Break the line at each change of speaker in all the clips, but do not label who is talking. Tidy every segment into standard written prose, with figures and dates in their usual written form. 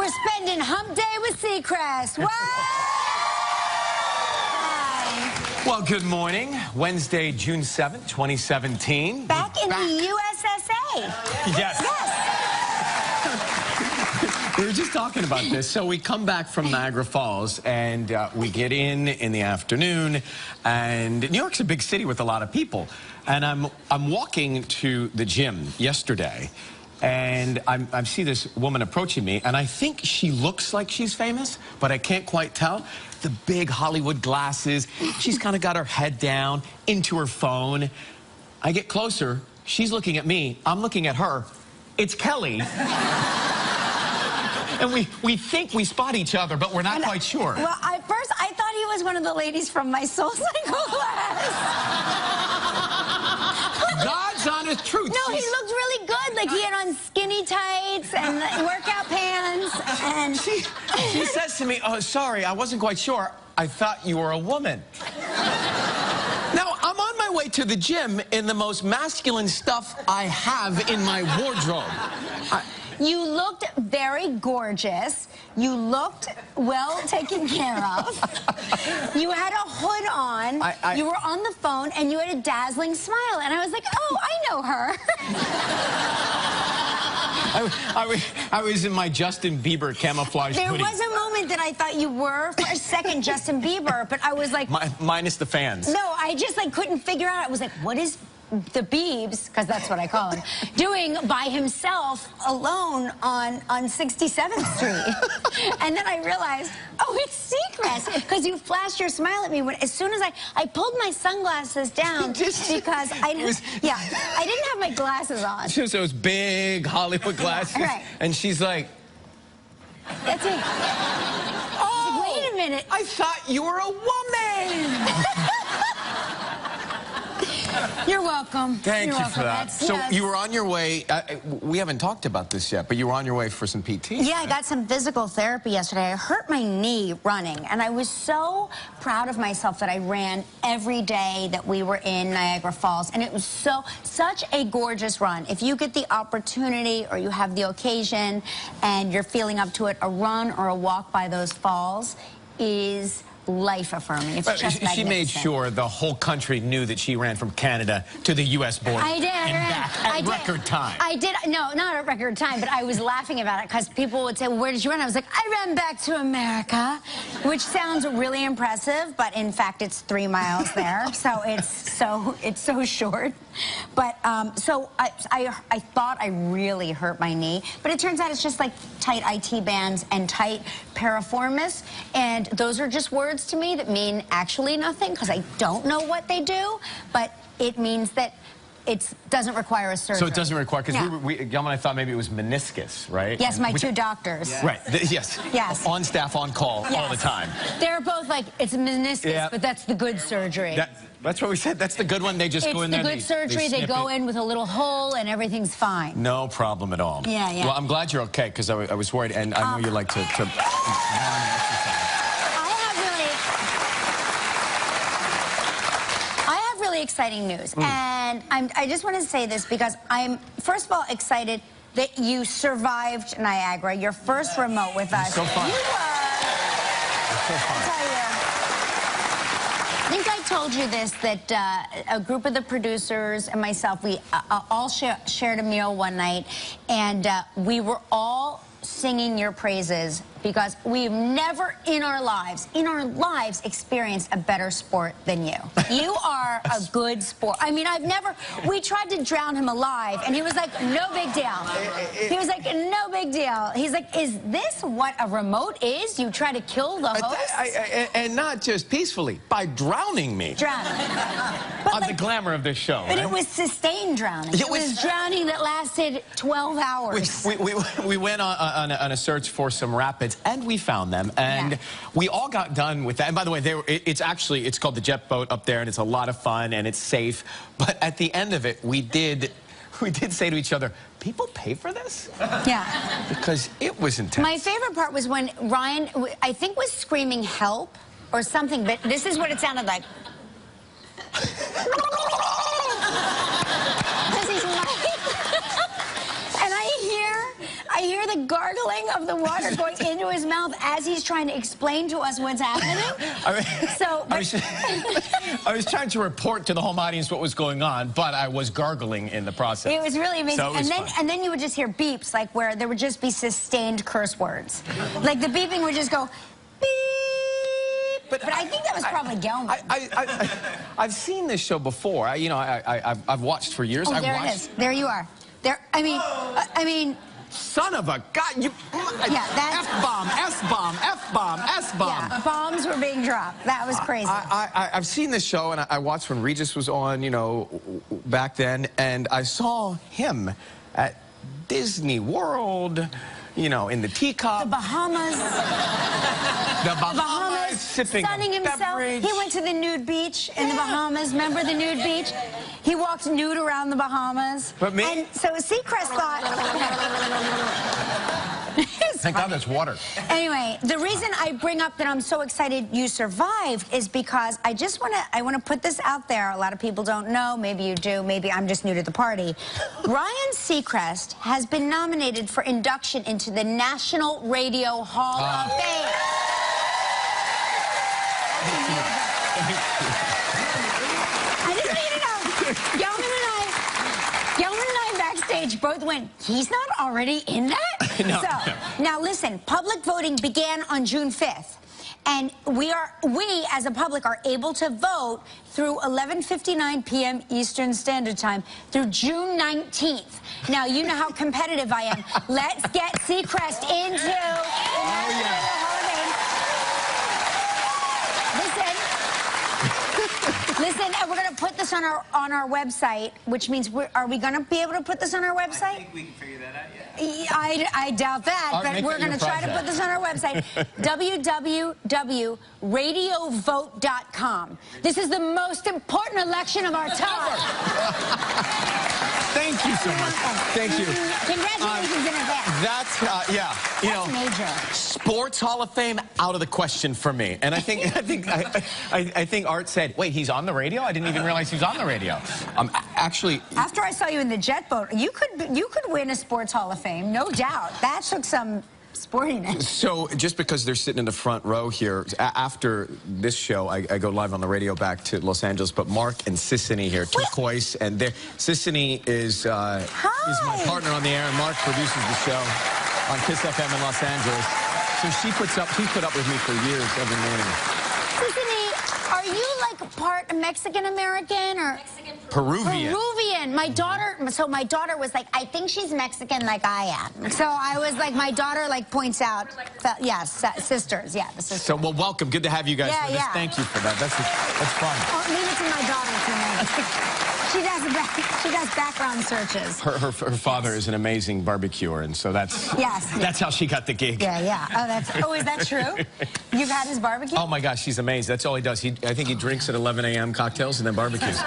We're spending hump day with Seacrest. What? Hi.
Well, good morning. Wednesday, June 7th, 2017.
Back in the USSA.
Yes. We were just talking about this. So we come back from Niagara Falls, and we get in the afternoon, and New York's a big city with a lot of people. And I'm walking to the gym yesterday, and I see this woman approaching me, and I think she looks like she's famous, but I can't quite tell. The big Hollywood glasses. She's kind of got her head down into her phone. I get closer. She's looking at me. I'm looking at her. It's Kelly. And we think we spot each other, but we're not quite sure.
Well, at first, I thought he was one of the ladies from my Soul Cycle class.
God's honest truth.
No, he looked really good. Like, he had on skinny tights and workout pants. And
she says to me, "Oh, sorry, I wasn't quite sure. I thought you were a woman." Now, I'm on my way to the gym in the most masculine stuff I have in my wardrobe.
You looked very gorgeous. You looked well taken care of. You had a hood on. You were on the phone, and you had a dazzling smile. And I was like, oh, I know her.
I was in my Justin Bieber camouflage hoodie.
There was a moment that I thought you were, for a second, Justin Bieber, but I was like...
Minus the fans.
No, I just couldn't figure out. I was like, what is the Biebs, because that's what I call him, doing by himself alone on 67th Street? And then I realized, oh, it's Seacrest, because you flashed your smile at me as soon as I pulled my sunglasses down because I didn't have my glasses on.
So those big Hollywood glasses.
Right.
And she's like,
that's it. Oh, wait a minute.
I thought you were a woman.
You're welcome.
Thank you for that. So
yes.
you were on your way, we haven't talked about this yet, but you were on your way for some PT.
Yeah, I got some physical therapy yesterday. I hurt my knee running, and I was so proud of myself that I ran every day that we were in Niagara Falls, and it was such a gorgeous run. If you get the opportunity or you have the occasion and you're feeling up to it, a run or a walk by those falls is life-affirming. It's just magnificent.
She made sure the whole country knew that she ran from Canada to the U.S. border.
I did.
And back at record time.
I did. No, not at record time, but I was laughing about it because people would say, well, where did you run? I was like, I ran back to America, which sounds really impressive, but in fact, it's 3 miles there. So it's so short. But so I thought I really hurt my knee, but it turns out it's just like tight IT bands and tight piriformis, and those are just words to me that mean actually nothing because I don't know what they do, but it means that it doesn't require a surgery.
So it doesn't require, because Yelma and I thought maybe it was meniscus, right?
Yes, my 2 doctors.
Yeah. Right, yes.
Yes.
On staff, on call, all the time.
They're both like, it's a meniscus, but that's the good surgery.
That's what we said. That's the good one. They just go in there.
It's the good surgery. They go in with a little hole and everything's fine.
No problem at all.
Yeah, yeah.
Well, I'm glad you're okay, because I was worried, and I know you like to
I have really exciting news, and I just want to say this because I'm, first of all, excited that you survived Niagara, your first remote with us.
So fun.
You were.
So fun.
I'll tell you. I think I told you this, that a group of the producers and myself, we all shared a meal one night, and we were all singing your praises because we've never in our lives experienced a better sport than you. You are a good sport. I mean, we tried to drown him alive, and he was like, no big deal. He was like, no big deal. He's like, is this what a remote is? You try to kill the host?
And not just peacefully, by drowning me.
Drowning.
On the glamour of this show.
But
right?
it was sustained drowning. It was drowning that lasted 12 hours.
We went on a search for some rapids, and we found them, and we all got done with that. And by the way, it's called the jet boat up there, and it's a lot of fun, and it's safe. But at the end of it, we did say to each other, people pay for this?
Yeah.
Because it was intense. My
favorite part was when Ryan, I think, was screaming help or something, but this is what it sounded like. And I hear the gargling of the water going into his mouth as he's trying to explain to us what's happening.
I was trying to report to the home audience what was going on, but I was gargling in the process.
It was really amazing.
So
and then you would just hear beeps, like where there would just be sustained curse words. Like the beeping would just go beep. But I think that was probably Gelman.
I've seen this show before. I've watched for years.
Oh, there it is. There you are. There. I mean.
Son of a God!
Yeah, that's
F-bomb, S-bomb, F-bomb, S-bomb.
Yeah, bombs were being dropped. That was crazy.
I've seen this show, and I watched when Regis was on, back then, and I saw him at Disney World, in the teacup.
The Bahamas.
The Bahamas, sipping
sunning himself.
Beverage.
He went to the nude beach in the Bahamas. Remember the nude beach? He walked nude around the Bahamas.
But me?
And so Seacrest thought...
Thank God that's water.
Anyway, the reason I bring up that I'm so excited you survived is because I want to put this out there. A lot of people don't know. Maybe you do. Maybe I'm just new to the party. Ryan Seacrest has been nominated for induction into the National Radio Hall of Fame. I just need to know. Gelman and I backstage both went, he's not already in that?
No.
So, now listen, public voting began on June 5th. And we as a public are able to vote through 11:59 p.m. Eastern Standard Time through June 19th. Now, you know how competitive I am. Let's get Seacrest into the Hall of Fame. Listen, and we're going to put this on our website, which means are we going to be able to put this on our website?
I think we can figure that out, yeah.
I doubt that, but we're going to try to put this on our website, www.radiovote.com. This is the most important election of our time.
Thank you so much. Thank you.
Congratulations in advance.
That's
That's major.
Sports Hall of Fame out of the question for me. And I think Art said, "Wait, he's on the radio? I didn't even realize he was on the radio." Actually,
after I saw you in the jet boat, you could win a Sports Hall of Fame, no doubt. That took some sportiness.
So just because they're sitting in the front row here, after this show, I go live on the radio back to Los Angeles. But Mark and Sissany here, Turquoise, and Sissany is my partner on the air, and Mark produces the show on Kiss FM in Los Angeles. So she's put up with me for years every morning.
Sissany, are you like part Mexican-American or?
Peruvian.
My daughter was like, I think she's Mexican like I am. So I was like, my daughter like points out, yes, sisters, yeah, the sisters.
So, well, welcome. Good to have you guys
for
this. Thank you for that. That's fun.
Oh, leave it to my daughter tonight. She does background searches.
Her father is an amazing barbecuer, and so that's how she got the gig.
Yeah. Is that true? You've had his barbecue?
Oh my gosh, he's amazing. That's all he does. I think he drinks at 11 a.m. cocktails and then barbecues.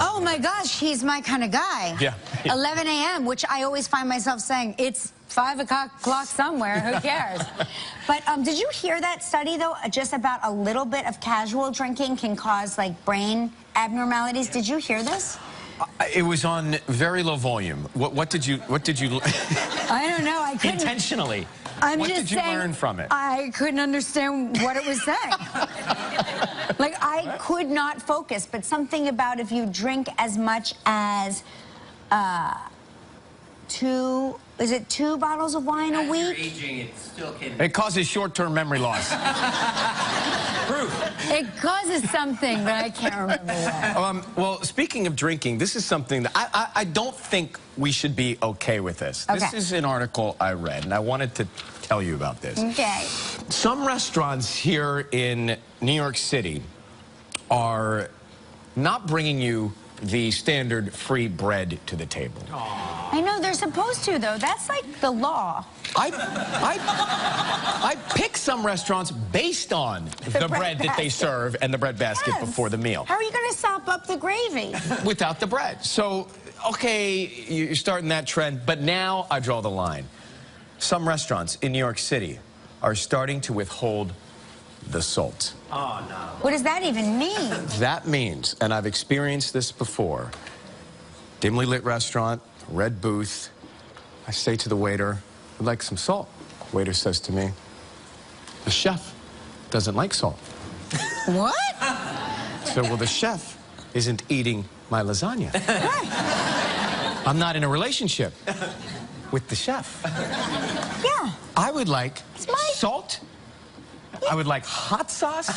Oh my gosh, he's my kind of guy.
Yeah.
11 a.m., which I always find myself saying, it's 5 o'clock somewhere, who cares? But did you hear that study, though, just about a little bit of casual drinking can cause, like, brain abnormalities? Did you hear this?
It was on very low volume. What did you...
I don't know. I couldn't...
Intentionally.
What
did you learn from it?
I couldn't understand what it was saying. Like, I could not focus, but something about if you drink as much as 2 bottles of wine a week?
Aging, it still can...
It causes short-term memory loss. Proof.
It causes something, but I can't remember what.
Well, speaking of drinking, this is something that I don't think we should be okay with this.
Okay.
This is an article I read, and I wanted to tell you about this.
Okay.
Some restaurants here in New York City are not bringing you the standard free bread to the table.
I know, they're supposed to, though. That's like the law.
I pick some restaurants based on the bread that they serve and the bread basket before the meal.
How are you going to sop up the gravy?
Without the bread. So, okay, you're starting that trend, but now I draw the line. Some restaurants in New York City are starting to withhold the salt.
Oh, no.
What does that even mean?
That means, and I've experienced this before, dimly lit restaurant, red booth, I say to the waiter, would like some salt. Waiter says to me, the chef doesn't like salt.
What?
So, well, the chef isn't eating my lasagna. I'm not in a relationship with the chef.
Yeah.
I would like salt. I would like hot sauce.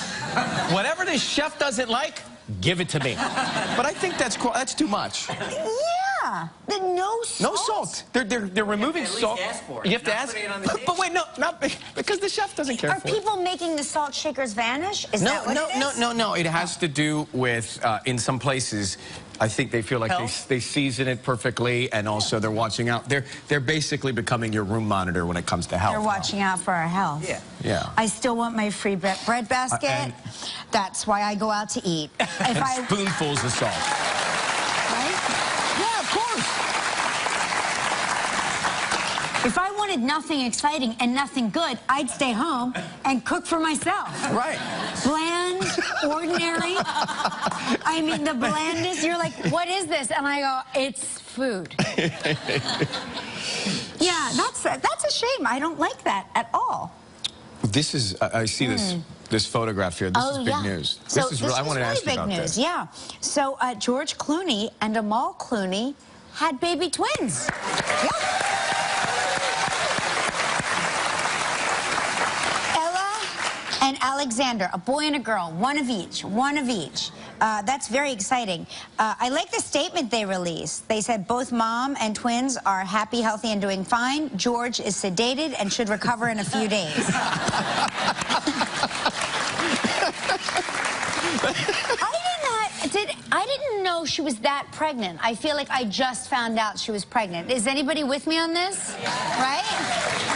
Whatever the chef doesn't like, give it to me. But I think that's too much.
Yeah. No salt.
No salt. They're removing salt.
Ask for it.
You have to
Not
ask.
putting it on the
But wait, no, not because the chef doesn't care
Are
for it.
people making the salt shakers vanish? Is that what it is?
No. It has to do with in some places. I think they feel like they season it perfectly, and also they're watching out. They're basically becoming your room monitor when it comes to health.
They're watching out for our health.
Yeah.
Yeah.
I still want my free bread basket.
And-
That's why I go out to eat.
And spoonfuls of salt.
Right?
Yeah, of course.
If I wanted nothing exciting and nothing good, I'd stay home and cook for myself.
Right.
Bland, ordinary. I mean, the blandest. You're like, what is this? And I go, it's food. Yeah, that's a shame. I don't like that at all.
This is, I see this photograph here. This is big news.
So
this is I wanted to ask you
big
about
news.
this.
Yeah. So George Clooney and Amal Clooney had baby twins. Yeah. Ella and Alexander, a boy and a girl, one of each. That's very exciting. I like the statement they released. They said both mom and twins are happy, healthy, and doing fine. George is sedated and should recover in a few days. I didn't know she was that pregnant. I feel like I just found out she was pregnant. Is anybody with me on this? Right?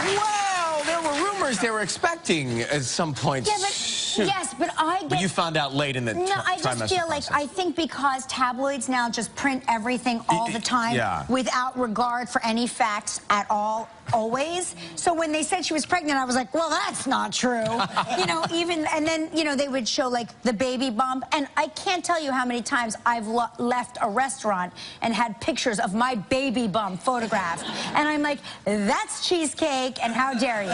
Well, there were rumors they were expecting at some point.
Yeah, but yes, but I get.
But you found out late in the
I just feel like I think because tabloids now just print everything all the time without regard for any facts at all. Always. So when they said she was pregnant, I was like, well, that's not true. You know, and then, they would show like the baby bump. And I can't tell you how many times I've left a restaurant and had pictures of my baby bump photographed. And I'm like, that's cheesecake, and how dare you?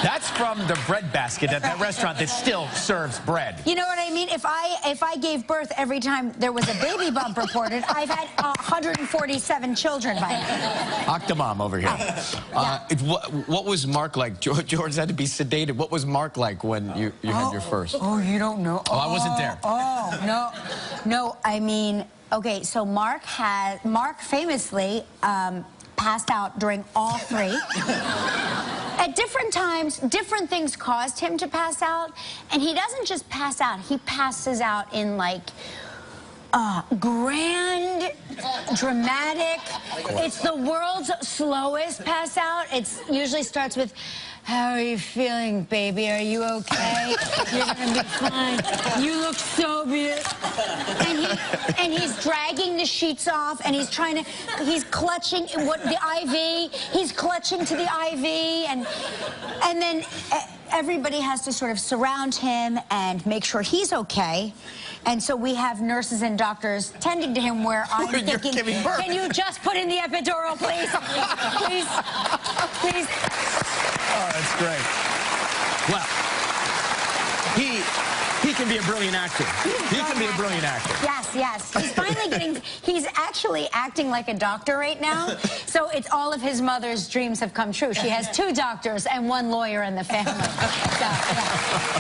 That's from the bread basket at that restaurant that still serves bread.
You know what I mean? If I gave birth every time there was a baby bump reported, I've had 147 children by now.
Octomom over here. What was Mark like? George had to be sedated. What was Mark like when you had your first?
Oh, you don't know.
Oh, I wasn't there.
Oh, no. I mean, okay, so Mark famously passed out during all three. At different times, different things caused him to pass out. And he doesn't just pass out, he passes out in like grand, dramatic. It's the world's slowest pass out. It usually starts with, how are you feeling, baby? Are you okay? You're gonna be fine. You look so beautiful. And he's dragging the sheets off, and he's clutching the IV. He's clutching to the IV, and then everybody has to sort of surround him and make sure he's okay. And so we have nurses and doctors tending to him where I'm thinking, can you just put in the epidural, please? Please.
Oh, that's great. Well, he can be a brilliant actor. He can be a brilliant actor.
Yes. He's actually acting like a doctor right now. So it's all of his mother's dreams have come true. She has 2 doctors and 1 lawyer in the family. So,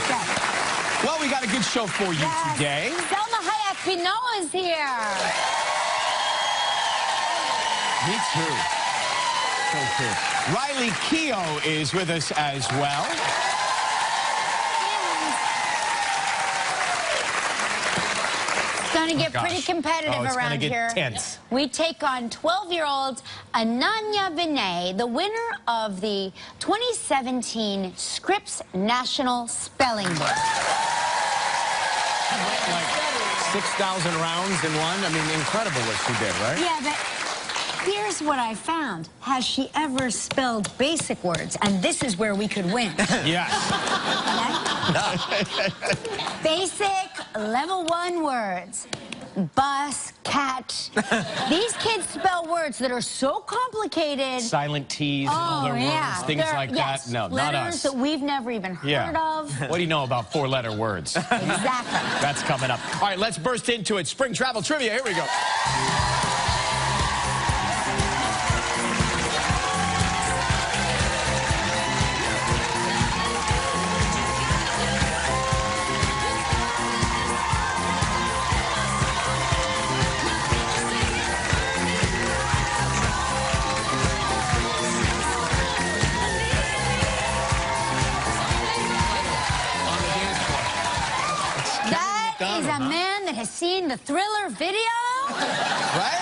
yeah.
Well, we got a good show for you today.
Salma Hayek Pinot is here.
Me too. So cool. Riley Keough is with us as well.
It's going to get pretty competitive around here.
Tense.
We take on 12-year-old Ananya Vinay, the winner of the 2017 Scripps National Spelling Bee.
Like 6,000 rounds in one. I mean, incredible what she did, right?
Yeah, but here's what I found. Has she ever spelled basic words? And this is where we could win.
Yes.
Basic level 1 words. bus, cat. These kids spell words that are so complicated.
Silent T's and all their words, things like that. No, not us.
Letters that we've never even heard of.
What do you know about four-letter words?
Exactly.
That's coming up. All right, let's burst into it. Spring travel trivia. Here we go.
Is a man that has seen the Thriller video?
Right?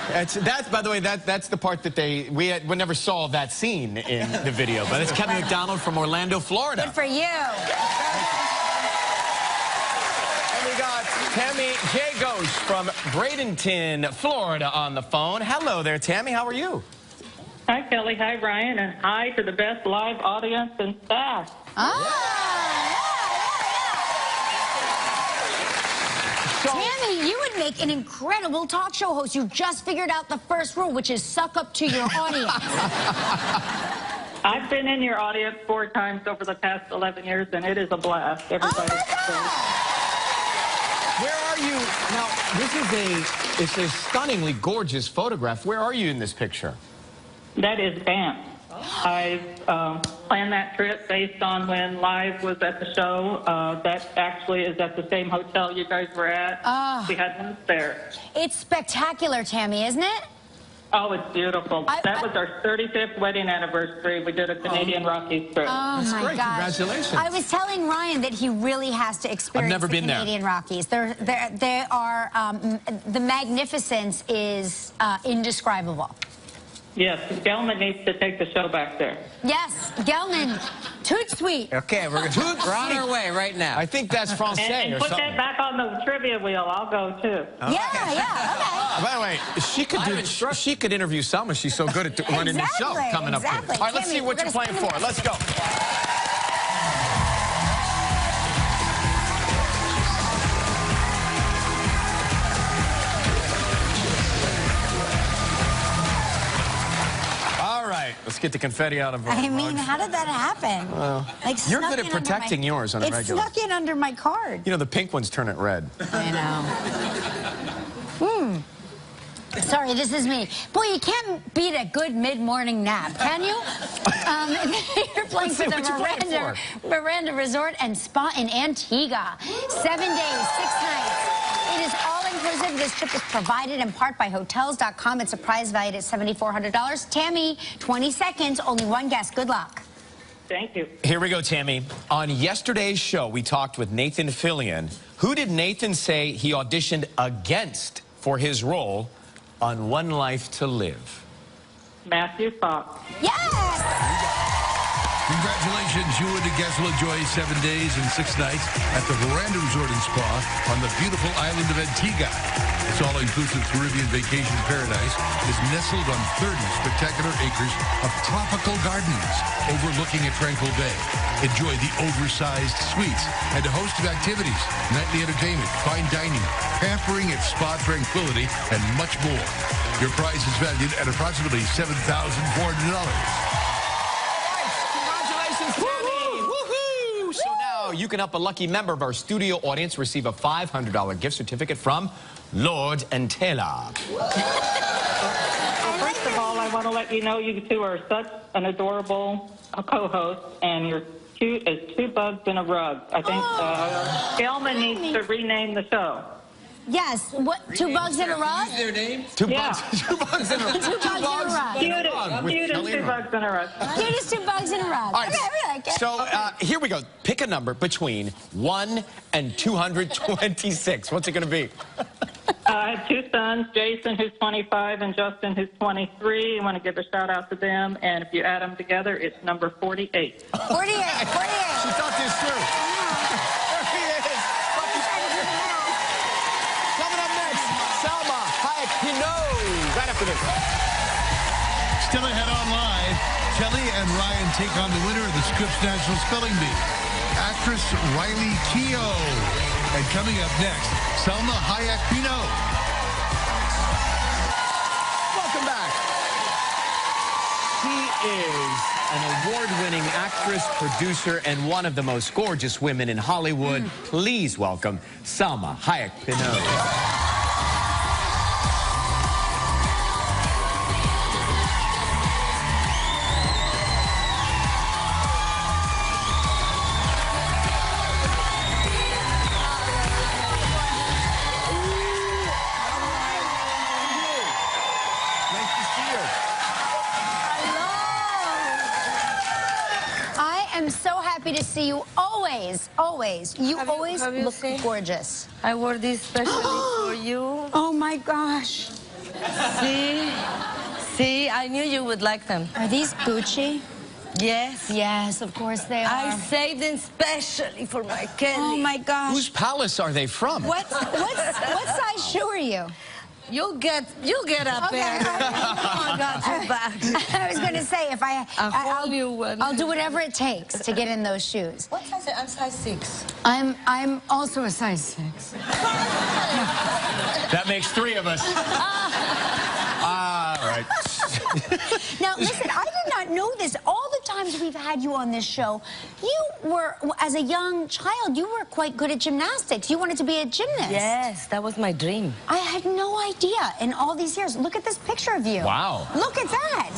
That's by the way, that's the part that we never saw that scene in the video. But it's Kevin McDonald from Orlando, Florida.
Good for you.
And we got Tammy Jagos from Bradenton, Florida on the phone. Hello there, Tammy. How are you?
Hi, Kelly. Hi, Ryan. And hi to the best live audience and staff.
Tammy, you would make an incredible talk show host. You just figured out the first rule, which is suck up to your audience.
I've been in your audience 4 times over the past 11 years, and it is a blast. Everybody.
Where are you? Now, it's a stunningly gorgeous photograph. Where are you in this picture?
That is Banff. I've planned that trip based on when Live was at the show. That actually is at the same hotel you guys were at. We had lunch there.
It's spectacular, Tammy, isn't it?
Oh, it's beautiful. That was our 35th wedding anniversary. We did a Canadian Rockies trip.
Oh,
That's
my
great.
gosh.
Congratulations.
I was telling Ryan that he really has to experience
never
the
been there.
Canadian Rockies. They are, the magnificence is indescribable.
Yes, Gelman needs to take the show back there.
Yes, Gelman, toot sweet.
Okay, we're on our way right now.
I think that's Francais
And
or
put
something.
that back on the trivia wheel. I'll go, too.
Yeah, okay.
By the way, she could interview Salma. She's so good at running the show coming up here. All right, let's see what you're playing for. Let's go. Let's get the confetti out of our
I mean,
mugs.
how did that happen? Like,
You're good at protecting yours on a regular.
It snuck in under my card.
You know, the pink ones turn it red.
I know. Sorry, this is me. Boy, you can't beat a good mid-morning nap, can you? You're playing for the Miranda Resort and Spa in Antigua. 7 days, 6 nights. It is all-inclusive. This trip is provided in part by Hotels.com. It's a prize valued at $7,400. Tammy, 20 seconds, only one guess. Good luck.
Thank you.
Here we go, Tammy. On yesterday's show, we talked with Nathan Fillion. Who did Nathan say he auditioned against for his role on One Life to Live?
Matthew Fox.
Yes!
Congratulations, you and the guests will enjoy 7 days and 6 nights at the Miranda Resort and Spa on the beautiful island of Antigua. This all-inclusive Caribbean vacation paradise is nestled on 30 spectacular acres of tropical gardens overlooking a tranquil bay. Enjoy the oversized suites and a host of activities, nightly entertainment, fine dining, pampering at spa tranquility, and much more. Your prize is valued at approximately $7,400.
You can help a lucky member of our studio audience receive a $500 gift certificate from Lord & Taylor.
First of all, I want to let you know you two are such an adorable co-host, and you're cute as 2 bugs in a rug. I think Gelman needs to rename the show.
Yes. What? 2 bugs in a rug?
Their name?
Two bugs in a rug.
2 bugs in a rug.
Cute as 2 bugs in a rug.
Cute as 2 bugs in a rug.
All right,
Okay, we like it.
So here we go. Pick a number between 1 and 226. What's it going to be?
I have 2 sons, Jason, who's 25, and Justin, who's 23. I want to give a shout-out to them, and if you add them together, it's number 48.
48, 48.
She thought this through. There he is. Coming up next, Salma Hayek, he knows. Right after this.
Still ahead on Live, Kelly and Ryan take on the winner of the Scripps National Spelling Bee. actress Riley Keough. And coming up next, Salma Hayek Pinot.
Welcome back. She is an award-winning actress, producer, and one of the most gorgeous women in Hollywood. Please welcome Salma Hayek Pinot.
I'm so happy to see you always, always. You always look gorgeous.
I wore this specially for you.
Oh my gosh.
See, I knew you would like them.
Are these Gucci?
Yes.
Yes, of course they are.
I saved them specially for my Kelly.
Oh my gosh.
Whose palace are they from?
What size shoe are you?
You'll get up there. Oh, I got your back.
I was going to say, if I'll do whatever it takes to get in those shoes.
What size? I'm size 6.
I'm also a size 6.
That makes 3 of us. All right.
Now, listen, I did not know this. All the times we've had you on this show, you were, as a young child, you were quite good at gymnastics. You wanted to be a gymnast.
Yes, that was my dream.
I had no idea in all these years. Look at this picture of you.
Wow.
Look at that.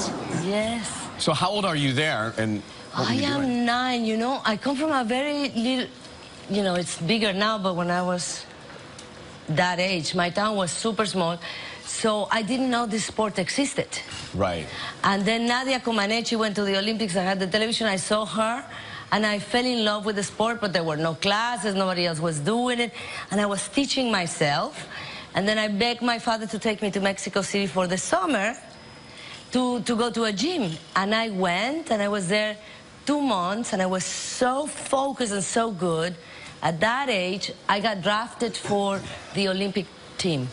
Yes.
So how old are you there? And what were you doing?
I am 9, you know. I come from a very little, you know, it's bigger now, but when I was that age, my town was super small. So I didn't know this sport existed.
Right.
And then Nadia Comaneci went to the Olympics. I had the television. I saw her, and I fell in love with the sport, but there were no classes. Nobody else was doing it. And I was teaching myself. And then I begged my father to take me to Mexico City for the summer to go to a gym. And I went, and I was there 2 months, and I was so focused and so good. At that age, I got drafted for the Olympic team.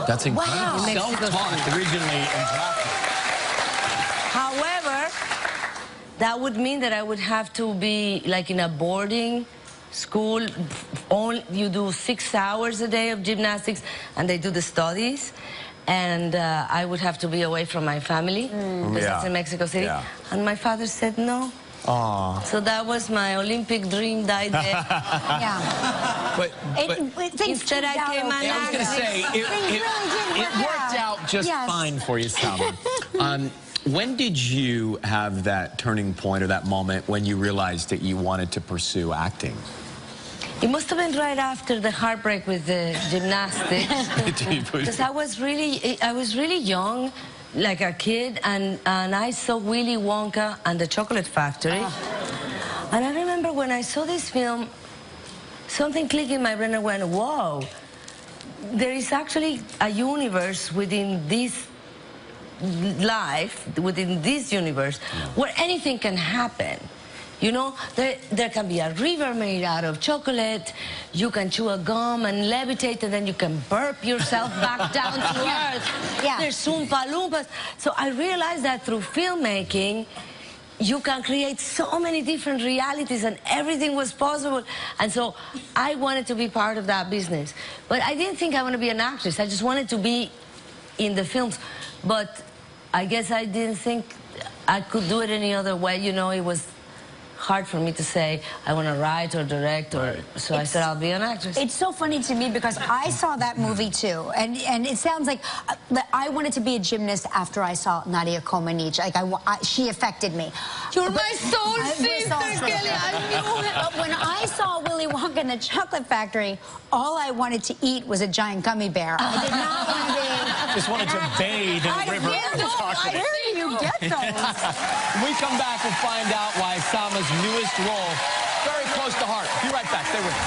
That's incredible.
Wow.
Self-taught originally and drafted.
However, that would mean that I would have to be like in a boarding school. Only you do 6 hours a day of gymnastics, and they do the studies. And I would have to be away from my family because it's in Mexico City. Yeah. And my father said no.
Aww.
So that was my Olympic dream died there.
Yeah.
But
instead I came on.
I was going to say, it worked out just fine for you, Salma. When did you have that turning point or that moment when you realized that you wanted to pursue acting?
It must have been right after the heartbreak with the gymnastics. Because I was really young, like a kid, and I saw Willy Wonka and the Chocolate Factory. And I remember when I saw this film, something clicked in my brain and went, whoa, there is actually a universe within this life, within this universe, where anything can happen. You know, there can be a river made out of chocolate, you can chew a gum and levitate, and then you can burp yourself back down to earth. Yeah. There's Oompa Loompas. So I realized that through filmmaking, you can create so many different realities, and everything was possible. And so I wanted to be part of that business. But I didn't think I wanted to be an actress. I just wanted to be in the films. But I guess I didn't think I could do it any other way. You know, it was hard for me to say I want to write or direct, or so I said I'll be an actress.
It's so funny to me because I saw that movie too, and it sounds like I wanted to be a gymnast after I saw Nadia Comaneci. Like she affected me.
You're my soul sister, Kelly. I knew it.
But when I saw Willy Wonka and the Chocolate Factory, all I wanted to eat was a giant gummy bear. I did not want to be.
Just wanted to bathe in the river of chocolate.
Where do you get those?
When we come back, we'll find out why Salma's newest role, very close to heart. Be right back. Stay with
us.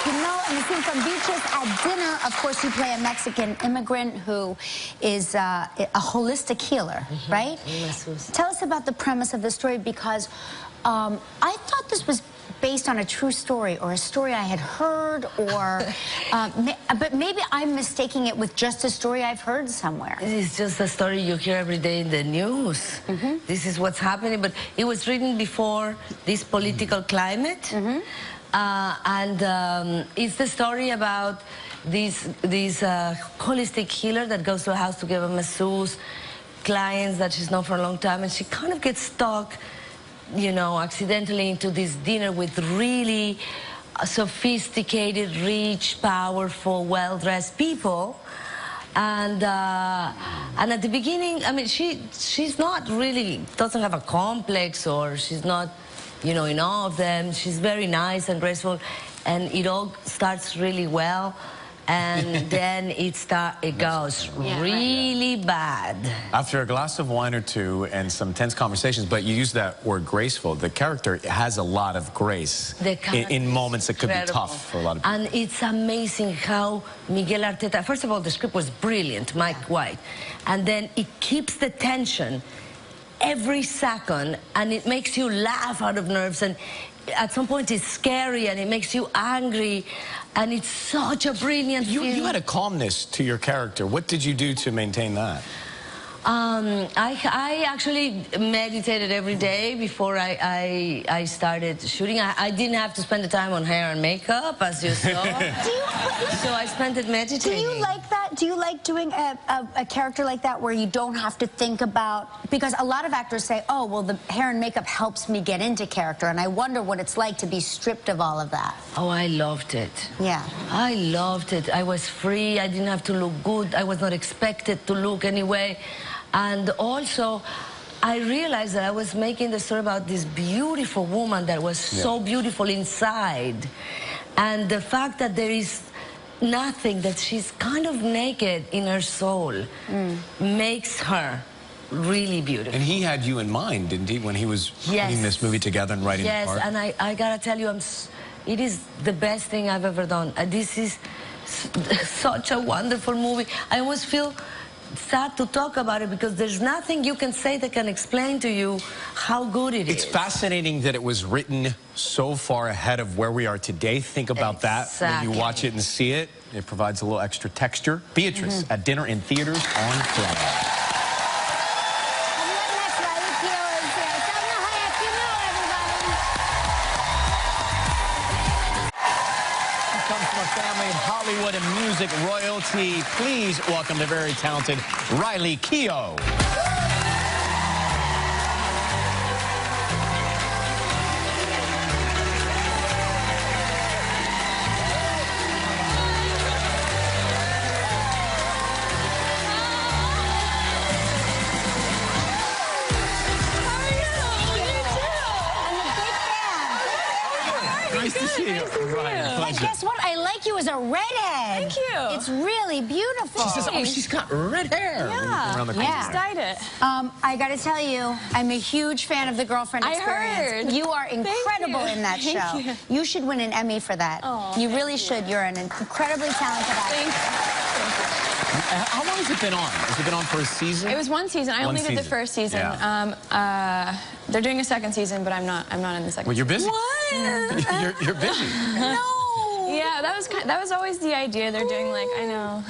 You know, in the scene from Beatriz at dinner, of course, you play a Mexican immigrant who is a holistic healer, right? Tell us about the premise of the story, because I thought this was based on a true story or a story I had heard, or but maybe I'm mistaking it with just a story I've heard somewhere.
It's just a story you hear every day in the news. This is what's happening, but it was written before this political climate. It's the story about this holistic healer that goes to a house to give a masseuse clients that she's known for a long time, and she kind of gets stuck, you know, accidentally into this dinner with really sophisticated, rich, powerful, well-dressed people. And at the beginning, I mean, she's not really, doesn't have a complex, or she's not, you know, in awe of them. She's very nice and graceful, and it all starts really well. And then it goes really bad.
After a glass of wine or two and some tense conversations, but you use that word graceful, the character has a lot of grace in moments that could be tough for a lot of people.
And it's amazing how Miguel Arteta, first of all, the script was brilliant, Mike White, and then it keeps the tension every second, and it makes you laugh out of nerves, and at some point it's scary, and it makes you angry, and it's such a brilliant film.
You had a calmness to your character. What did you do to maintain that?
I actually meditated every day before I started shooting. I didn't have to spend the time on hair and makeup, as you saw. So I spent it meditating.
Do you like that? Do you like doing a character like that where you don't have to think about... Because a lot of actors say, oh, well, the hair and makeup helps me get into character, and I wonder what it's like to be stripped of all of that.
Oh, I loved it.
Yeah.
I loved it. I was free. I didn't have to look good. I was not expected to look anyway. And also, I realized that I was making the story about this beautiful woman that was so beautiful inside. And the fact that there is nothing, that she's kind of naked in her soul, makes her really beautiful.
And he had you in mind, didn't he, when he was putting this movie together and writing the part?
Yes, and I gotta tell you, it is the best thing I've ever done. This is such a wonderful movie. I almost feel sad to talk about it, because there's nothing you can say that can explain to you how good it is.
It's fascinating that it was written so far ahead of where we are today. Think about that when you watch it and see it. It provides a little extra texture. Beatriz at dinner in theaters on Friday. Family of Hollywood and music royalty. Please welcome the very talented Riley Keough. Nice to see you.
But guess what? I like you as a redhead.
Thank you.
It's really beautiful.
She says, oh, she's got red hair.
Yeah.
Around the
I just dyed it.
I got to tell you, I'm a huge fan of The Girlfriend Experience.
Heard.
You are incredible in that show.
Thank you.
You should win an Emmy for that. You really should. You're an incredibly talented actor.
Thank you.
How long has it been on? Has it been on for a season?
It was one season. I only did the first season.
Yeah.
They're doing a second season, but I'm not in the second.
Well, you're busy.
What?
you're busy.
No.
Yeah, that was always the idea. They're doing like, I know,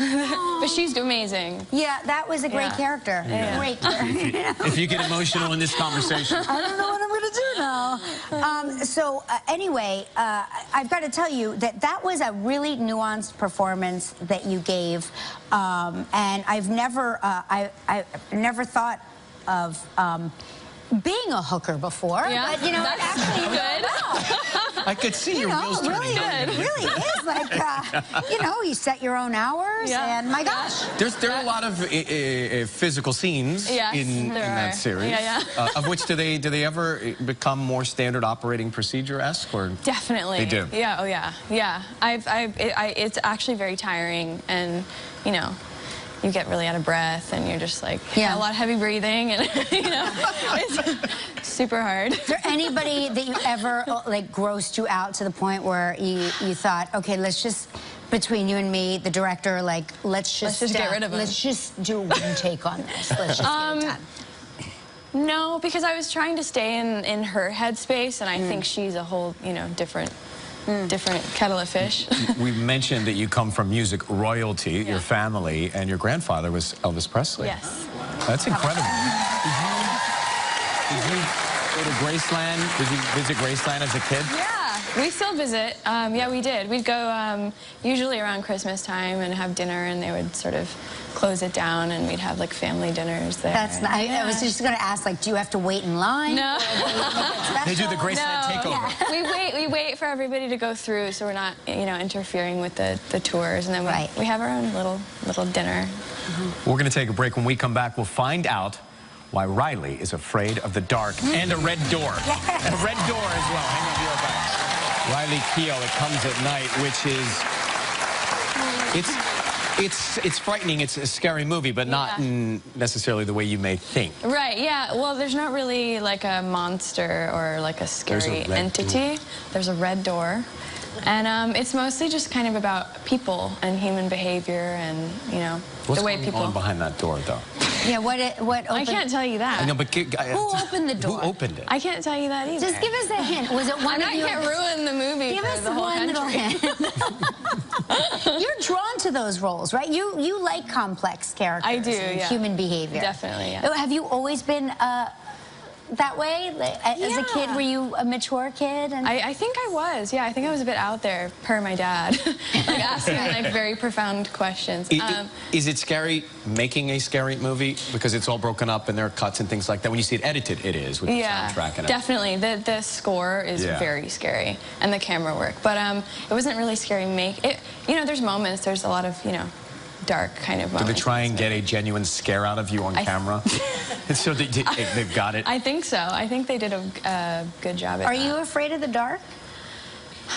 but she's amazing.
Yeah, that was a great character. Great character.
If you get emotional in this conversation.
I don't know what I'm going to do now. Anyway, I've got to tell you that was a really nuanced performance that you gave, and I've never thought of being a hooker before.
Yeah,
but you know,
that's
actually
good.
I could see your wheels turning.
It really is like, you know, you set your own hours, and my gosh.
There are a lot of physical scenes in that series. Of which do they ever become more standard operating procedure-esque, or?
Definitely.
They do.
Yeah. Oh yeah. Yeah. It's actually very tiring, and you know, you get really out of breath, and you're just like a lot of heavy breathing, and you know, it's super hard.
Is there anybody that you ever like grossed you out to the point where you thought, okay, let's just, between you and me, the director, like let's just
get rid of him.
Let's just do one take on this. Let's just get it done.
No, because I was trying to stay in her headspace, and I think she's a whole, different kettle of fish.
We mentioned that you come from music royalty, your family, and your grandfather was Elvis Presley.
Yes.
That's incredible. Did you go to Graceland? Did you visit Graceland as a kid?
Yeah, we still visit. Yeah, we did. We'd go usually around Christmas time and have dinner, and they would sort of close it down, and we'd have like family dinners there.
That's nice. I was just going to ask, like, do you have to wait in line?
No.
They do the Graceland takeover.
Yeah. We wait for everybody to go through, so we're not, interfering with the tours, and then we have our own little dinner.
We're going to take a break. When we come back, we'll find out why Riley is afraid of the dark and a red door. A red door as well. Hang on, be right back. Riley Keough, It Comes at Night, which is, it's frightening. It's a scary movie, but not in necessarily the way you may think.
Right, yeah. Well, there's not really like a monster or like a scary entity. There's a red door. And it's mostly just kind of about people and human behavior and,
What's
the way
going
people...
on behind that door, though?
Yeah, what opened?
I can't tell you that.
I know, but
who opened the door?
Who opened it?
I can't tell you that either.
Just give us a hint. Was it one of you?
I can't ruin the movie
Give
for
us
the whole
one little
country.
hint. You're drawn to those roles, right? You like complex characters.
I do,
and
yeah.
human behavior.
Definitely, yeah.
Have you always been that way? As a kid, were you a mature kid? And
I think I was, yeah. I think I was a bit out there, per my dad. Like asking like very profound questions.
Is it scary making a scary movie? Because it's all broken up and there are cuts and things like that. When you see it edited, it is with the soundtrack and
definitely. The score is very scary, and the camera work. But it wasn't really scary there's moments, there's a lot of, dark kind of moments.
Do they try and get a genuine scare out of you on camera? So they've got it?
I think so. I think they did a good job at that.
Are you afraid of the dark?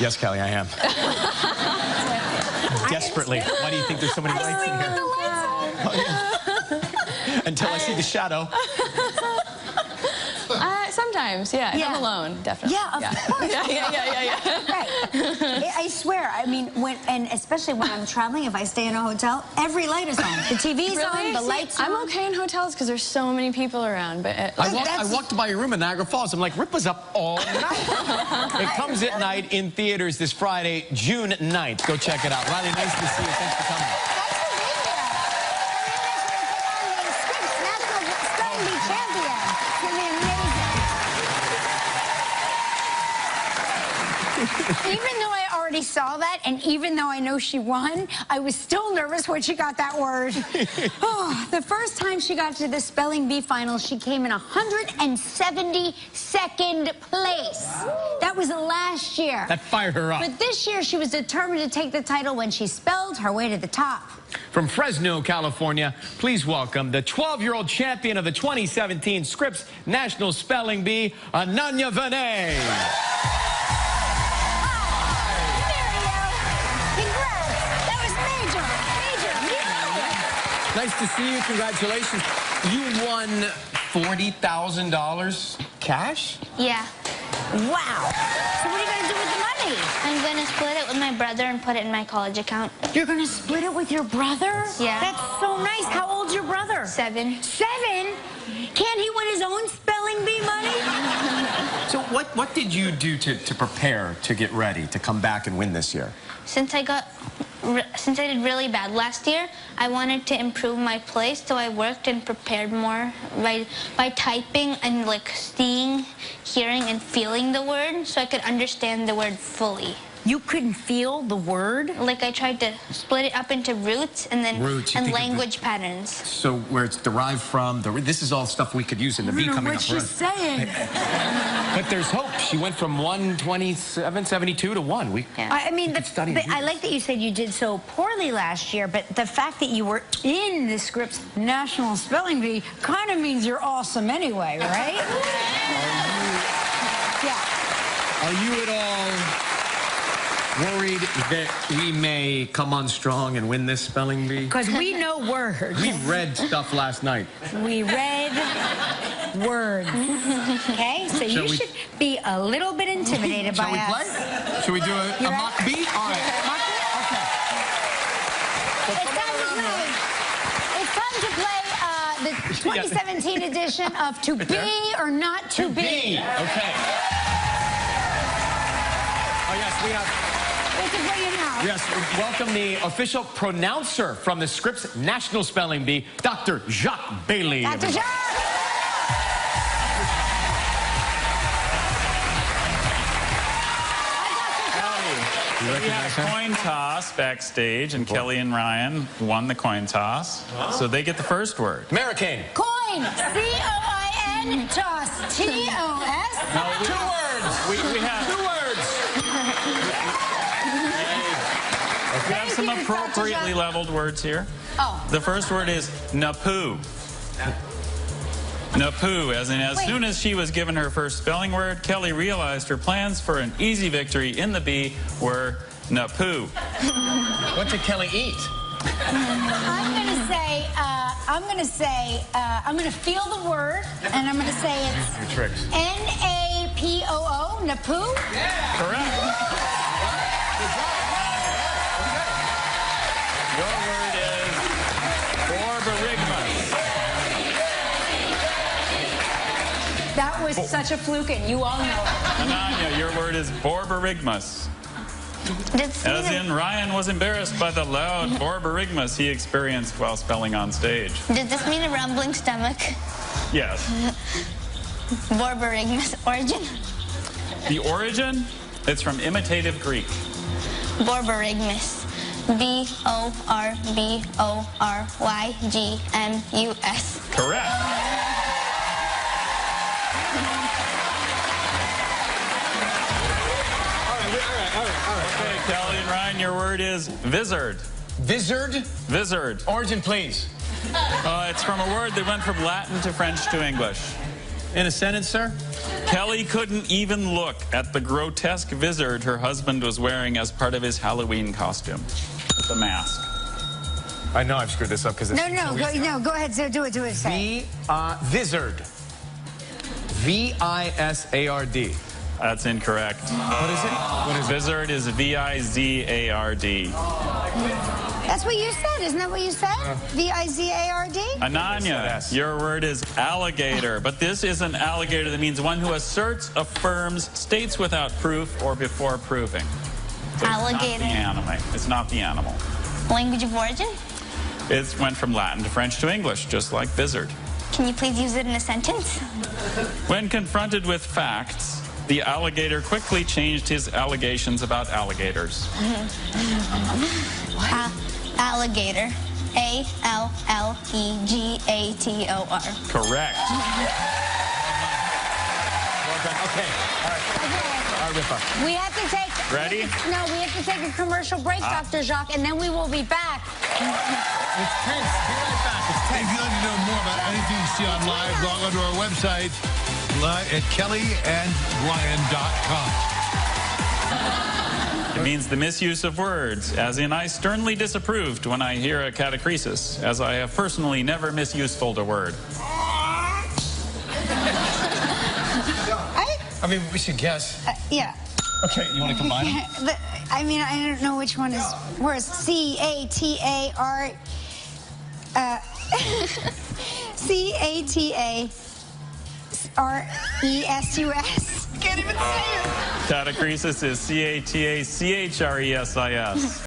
Yes, Kelly, I am. Desperately. Why do you think there's so many lights in here? Until I see the shadow.
Sometimes, yeah. If I'm alone, definitely.
Yeah, of course.
Yeah.
Right. I swear, I mean, and especially when I'm traveling, if I stay in a hotel, every light is on. The TV's on, the lights on.
I'm okay in hotels because there's so many people around. But
I walked by your room in Niagara Falls. I'm like, Rip was up all night. It Comes at Night in theaters this Friday, June 9th. Go check it out. Riley, nice to see you. Thanks for coming.
Even though I already saw that, and even though I know she won, I was still nervous when she got that word. The first time she got to the Spelling Bee final, she came in 172nd place. That was last year.
That fired her up.
But this year, she was determined to take the title when she spelled her way to the top.
From Fresno, California, please welcome the 12-year-old champion of the 2017 Scripps National Spelling Bee, Ananya Vinay. Nice to see you. Congratulations. You won $40,000 cash?
Yeah.
Wow. So what are you going to do with the money?
I'm going to split it with my brother and put it in my college account.
You're going to split it with your brother?
Yeah.
That's so nice. How old's your brother?
7.
7? Can't he win his own spelling bee money?
So what did you do to prepare, to get ready, to come back and win this year?
Since I did really bad last year, I wanted to improve my place, so I worked and prepared more by typing and like seeing, hearing, and feeling the word, so I could understand the word fully.
You couldn't feel the word?
Like I tried to split it up into roots and then language patterns.
So where it's derived from, this is all stuff we could use in the bee coming up.
What she's saying.
But there's hope. She went from 127.72 to 1.
I mean, I like that you said you did so poorly last year, but the fact that you were in the Scripps National Spelling Bee kind of means you're awesome anyway, right?
Are you at all worried that we may come on strong and win this spelling bee?
Because we know words.
We read stuff last night.
We read words. Okay? So you should be a little bit intimidated by us.
Shall we play? Should we do a mock bee? All right.
Mock bee? Okay. It's time to play the 2017 edition of To Be or Not To Be.
Okay. Oh, yes, we have... Yes, welcome the official pronouncer from the Scripps National Spelling Bee, Dr. Jacques Bailey.
Dr. Jacques!
We had a coin toss backstage, and Kelly and Ryan won the coin toss, so they get the first word.
American.
Coin. C-O-I-N. Toss. T-O-S.
No, 2 words.
We have
2 words.
We have some appropriately leveled words here.
Oh.
The first word is napoo. Napoo, as in as soon as she was given her first spelling word, Kelly realized her plans for an easy victory in the bee were napoo.
What did Kelly eat?
I'm going to feel the word, and I'm going to say it's
Your tricks.
N-A-P-O-O, napoo.
Yeah. Correct. Your word is borborygmus.
That was such a fluke, and you all know it.
Ananya, your word is borborygmus. As in, Ryan was embarrassed by the loud borborygmus he experienced while spelling on stage.
Does this mean a rumbling stomach?
Yes.
Borborygmus origin?
The origin? It's from imitative Greek.
Borborygmus. B-O-R-B-O-R-Y-G-M-U-S.
Correct. Okay, Kelly and Ryan, your word is vizard.
Vizard?
Vizard.
Origin, please.
It's from a word that went from Latin to French to English.
In a sentence, sir?
Kelly couldn't even look at the grotesque vizard her husband was wearing as part of his Halloween costume. The mask.
I know I've screwed this up because it's...
Go ahead, so do it, say.
Vizard. V-I-S-A-R-D.
That's incorrect.
What is it?
What is Vizard is V-I-Z-A-R-D.
That's what you said, isn't that what you said? V-I-Z-A-R-D?
Ananya, your word is alligator, but this is an alligator that means one who asserts, affirms, states without proof, or before proving. So
Alligator.
It's not the animal.
Language of origin?
It went from Latin to French to English, just like vizard.
Can you please use it in a sentence?
When confronted with facts, the alligator quickly changed his allegations about alligators.
Alligator. A-L-L-E-G-A-T-O-R.
Correct.
Well done. Okay. All right. All right, Ripper.
We have to take...
Ready?
No, we have to take a commercial break, Dr. Jacques, and then we will be back.
It's tense. Be right back. It's
If
tense.
you'd like to know more about anything you see on live, log on to our website at kellyandryan.com.
It means the misuse of words, as in I sternly disapproved when I hear a catachresis, as I have personally never misused a word.
I mean, we should guess.
Yeah.
Okay, you want to combine them?
I mean, I don't know which one is worse. C-A-T-A-R... C-A-T-A-R-E-S-U-S. Can't even say it.
Catachresis is C-A-T-A-C-H-R-E-S-I-S.